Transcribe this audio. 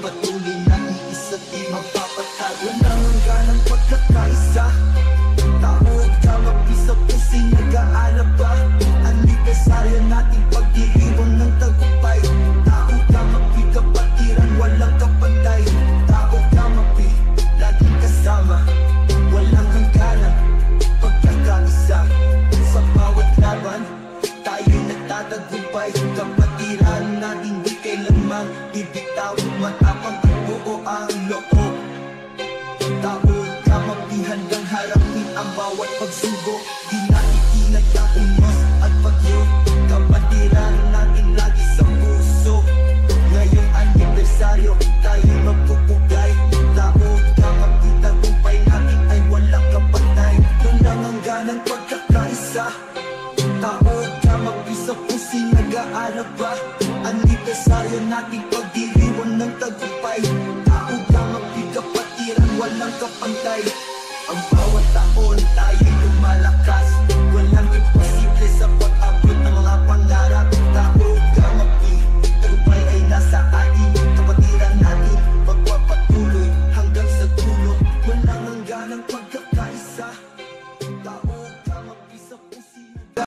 patuloy na isa't di mapapatag. Walang hangganang pagkakaisa, tawag ka mapisa pusing nag-aalab ba? Anibersaryo nating pagdiriwang ng tagumpay. Tao ka mapi kapatiran, walang kapantay. Tao ka mapi, laging kasama, walang hangganang pagkakaisa. Sa bawat laban, tayo nagtatagumpay. Kapatiran natin di kailanman ibitaw, matapang at buo ang loob. Tao ka mapi, handang harapin ang bawat pagsubok. Di nakikinig ang unos at pagyo. Kapatiran natin lagi sa puso. Ngayong anibersaryo, tayo magpupugay. Tao ka mapi, tagumpay natin ay walang kapantay. Walang hangganang pagkakaisa, tao ka mapi sa pusing nag-aalab ba? Anibersaryo nating pagdiriwang ng tagumpay. Tao ka mapi kapatiran, walang kapantay. Ang bawat taon tayo